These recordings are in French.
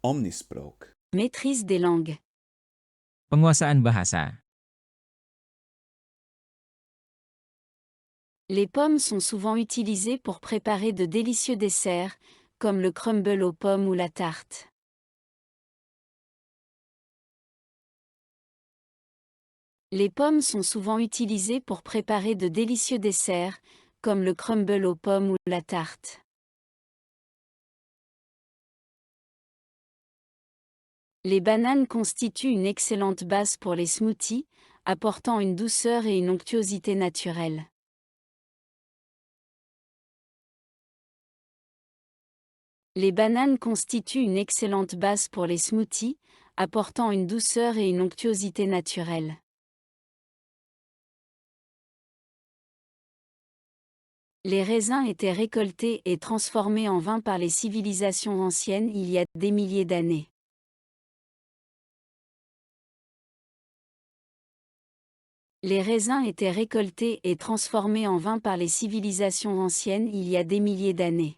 Omnisprook. Maîtrise des langues. Penguasaan bahasa. Les pommes sont souvent utilisées pour préparer de délicieux desserts, comme le crumble aux pommes ou la tarte. Les pommes sont souvent utilisées pour préparer de délicieux desserts, comme le crumble aux pommes ou la tarte. Les bananes constituent une excellente base pour les smoothies, apportant une douceur et une onctuosité naturelle. Les bananes constituent une excellente base pour les smoothies, apportant une douceur et une onctuosité naturelle. Les raisins étaient récoltés et transformés en vin par les civilisations anciennes il y a des milliers d'années. Les raisins étaient récoltés et transformés en vin par les civilisations anciennes il y a des milliers d'années.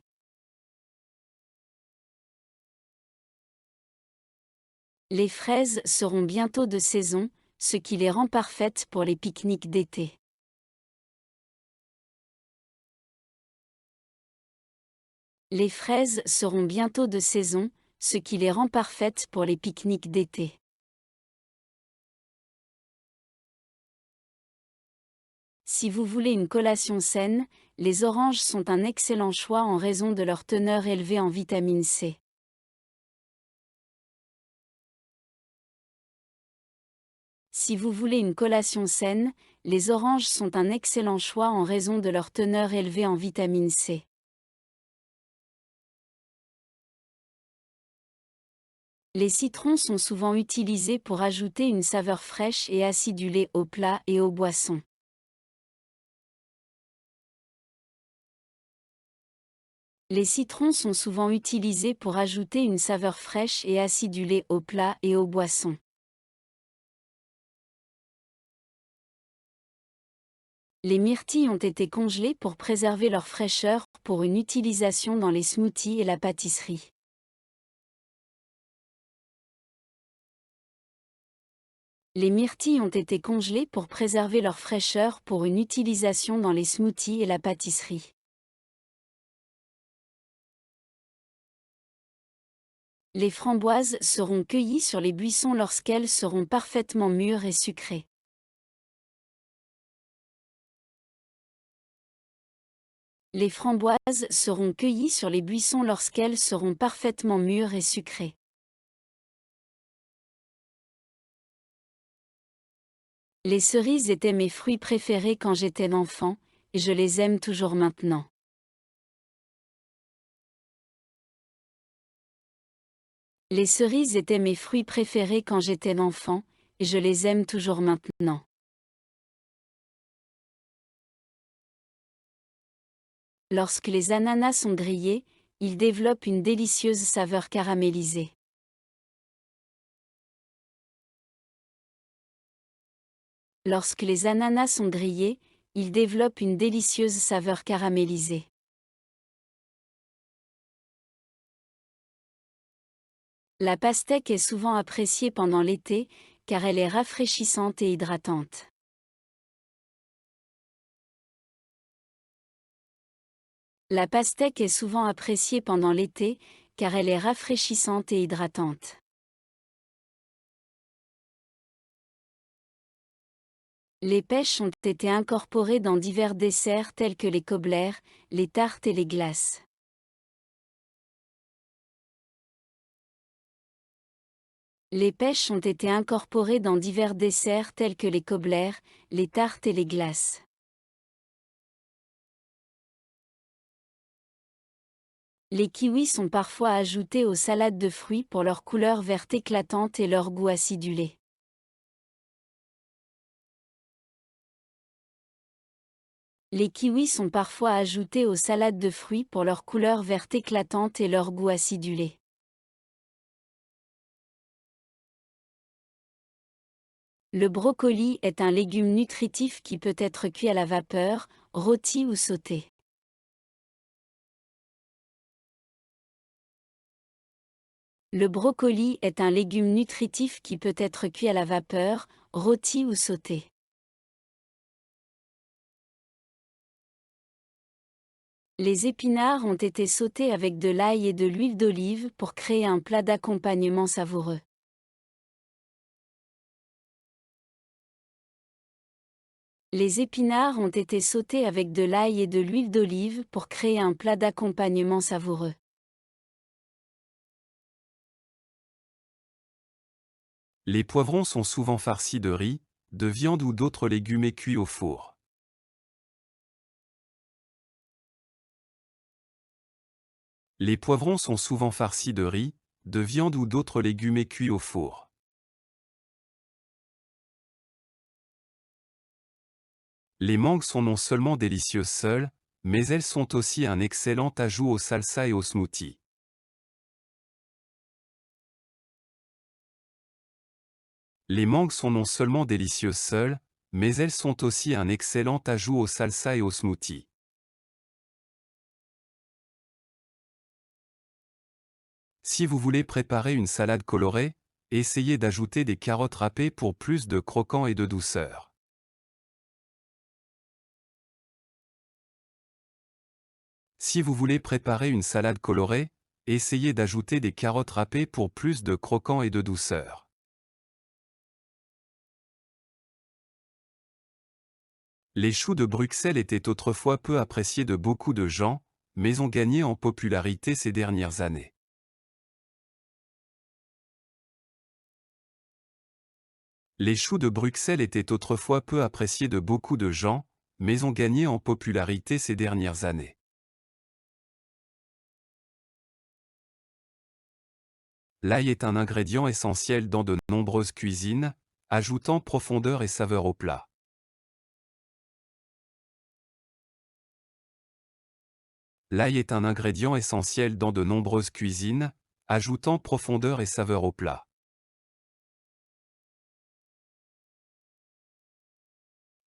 Les fraises seront bientôt de saison, ce qui les rend parfaites pour les pique-niques d'été. Les fraises seront bientôt de saison, ce qui les rend parfaites pour les pique-niques d'été. Si vous voulez une collation saine, les oranges sont un excellent choix en raison de leur teneur élevée en vitamine C. Si vous voulez une collation saine, les oranges sont un excellent choix en raison de leur teneur élevée en vitamine C. Les citrons sont souvent utilisés pour ajouter une saveur fraîche et acidulée aux plats et aux boissons. Les citrons sont souvent utilisés pour ajouter une saveur fraîche et acidulée aux plats et aux boissons. Les myrtilles ont été congelées pour préserver leur fraîcheur pour une utilisation dans les smoothies et la pâtisserie. Les myrtilles ont été congelées pour préserver leur fraîcheur pour une utilisation dans les smoothies et la pâtisserie. Les framboises seront cueillies sur les buissons lorsqu'elles seront parfaitement mûres et sucrées. Les framboises seront cueillies sur les buissons lorsqu'elles seront parfaitement mûres et sucrées. Les cerises étaient mes fruits préférés quand j'étais enfant, et je les aime toujours maintenant. Les cerises étaient mes fruits préférés quand j'étais enfant, et je les aime toujours maintenant. Lorsque les ananas sont grillés, ils développent une délicieuse saveur caramélisée. Lorsque les ananas sont grillés, ils développent une délicieuse saveur caramélisée. La pastèque est souvent appréciée pendant l'été, car elle est rafraîchissante et hydratante. La pastèque est souvent appréciée pendant l'été, car elle est rafraîchissante et hydratante. Les pêches ont été incorporées dans divers desserts tels que les cobbler, les tartes et les glaces. Les pêches ont été incorporées dans divers desserts tels que les cobbler, les tartes et les glaces. Les kiwis sont parfois ajoutés aux salades de fruits pour leur couleur verte éclatante et leur goût acidulé. Les kiwis sont parfois ajoutés aux salades de fruits pour leur couleur verte éclatante et leur goût acidulé. Le brocoli est un légume nutritif qui peut être cuit à la vapeur, rôti ou sauté. Le brocoli est un légume nutritif qui peut être cuit à la vapeur, rôti ou sauté. Les épinards ont été sautés avec de l'ail et de l'huile d'olive pour créer un plat d'accompagnement savoureux. Les épinards ont été sautés avec de l'ail et de l'huile d'olive pour créer un plat d'accompagnement savoureux. Les poivrons sont souvent farcis de riz, de viande ou d'autres légumes et cuits au four. Les poivrons sont souvent farcis de riz, de viande ou d'autres légumes et cuits au four. Les mangues sont non seulement délicieuses seules, mais elles sont aussi un excellent ajout aux salsas et aux smoothies. Les mangues sont non seulement délicieuses seules, mais elles sont aussi un excellent ajout aux salsas et aux smoothies. Si vous voulez préparer une salade colorée, essayez d'ajouter des carottes râpées pour plus de croquant et de douceur. Si vous voulez préparer une salade colorée, essayez d'ajouter des carottes râpées pour plus de croquant et de douceur. Les choux de Bruxelles étaient autrefois peu appréciés de beaucoup de gens, mais ont gagné en popularité ces dernières années. Les choux de Bruxelles étaient autrefois peu appréciés de beaucoup de gens, mais ont gagné en popularité ces dernières années. L'ail est un ingrédient essentiel dans de nombreuses cuisines, ajoutant profondeur et saveur au plat. L'ail est un ingrédient essentiel dans de nombreuses cuisines, ajoutant profondeur et saveur au plat.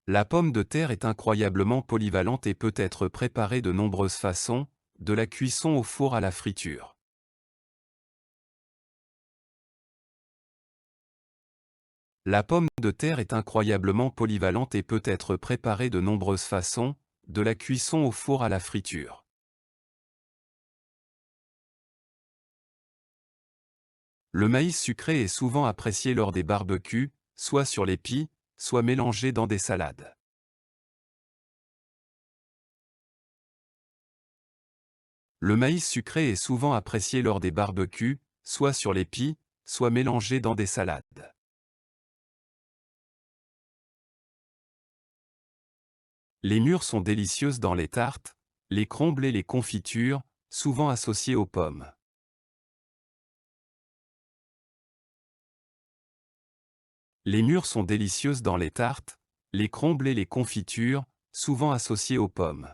La pomme de terre est incroyablement polyvalente et peut être préparée de nombreuses façons, de la cuisson au four à la friture. La pomme de terre est incroyablement polyvalente et peut être préparée de nombreuses façons, de la cuisson au four à la friture. Le maïs sucré est souvent apprécié lors des barbecues, soit sur les pies, soit mélangé dans des salades. Le maïs sucré est souvent apprécié lors des barbecues, soit sur les pies, soit mélangé dans des salades. Les mûres sont délicieuses dans les tartes, les crumbles et les confitures, souvent associées aux pommes. Les mûres sont délicieuses dans les tartes, les crumbles et les confitures, souvent associées aux pommes.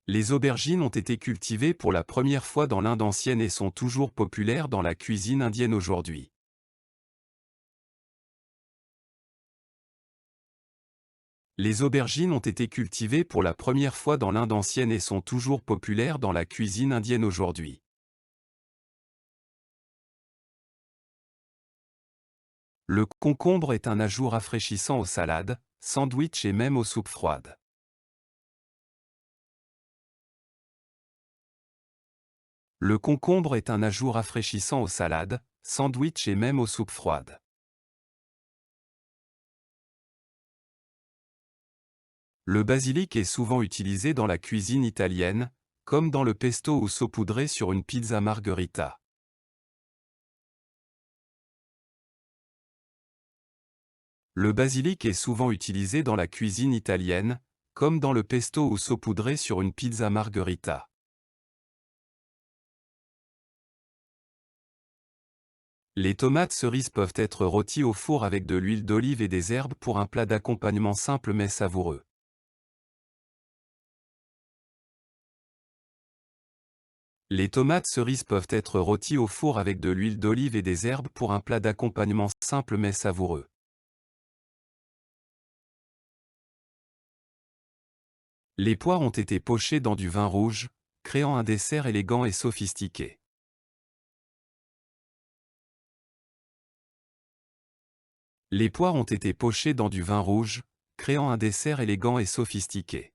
Les aubergines ont été cultivées pour la première fois dans l'Inde ancienne et sont toujours populaires dans la cuisine indienne aujourd'hui. Les aubergines ont été cultivées pour la première fois dans l'Inde ancienne et sont toujours populaires dans la cuisine indienne aujourd'hui. Le concombre est un ajout rafraîchissant aux salades, sandwichs et même aux soupes froides. Le concombre est un ajout rafraîchissant aux salades, sandwichs et même aux soupes froides. Le basilic est souvent utilisé dans la cuisine italienne, comme dans le pesto ou saupoudré sur une pizza margherita. Le basilic est souvent utilisé dans la cuisine italienne, comme dans le pesto ou saupoudré sur une pizza margherita. Les tomates cerises peuvent être rôties au four avec de l'huile d'olive et des herbes pour un plat d'accompagnement simple mais savoureux. Les tomates cerises peuvent être rôties au four avec de l'huile d'olive et des herbes pour un plat d'accompagnement simple mais savoureux. Les poires ont été pochées dans du vin rouge, créant un dessert élégant et sophistiqué. Les poires ont été pochées dans du vin rouge, créant un dessert élégant et sophistiqué.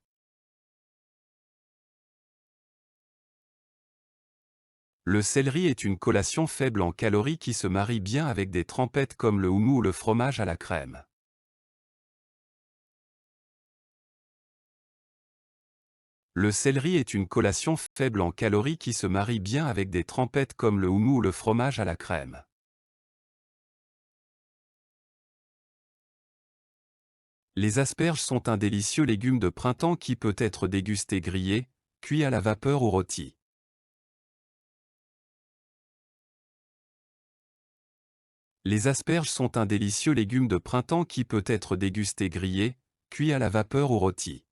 Le céleri est une collation faible en calories qui se marie bien avec des trempettes comme le houmous ou le fromage à la crème. Le céleri est une collation faible en calories qui se marie bien avec des trempettes comme le houmous ou le fromage à la crème. Les asperges sont un délicieux légume de printemps qui peut être dégusté grillé, cuit à la vapeur ou rôti. Les asperges sont un délicieux légume de printemps qui peut être dégusté grillé, cuit à la vapeur ou rôti.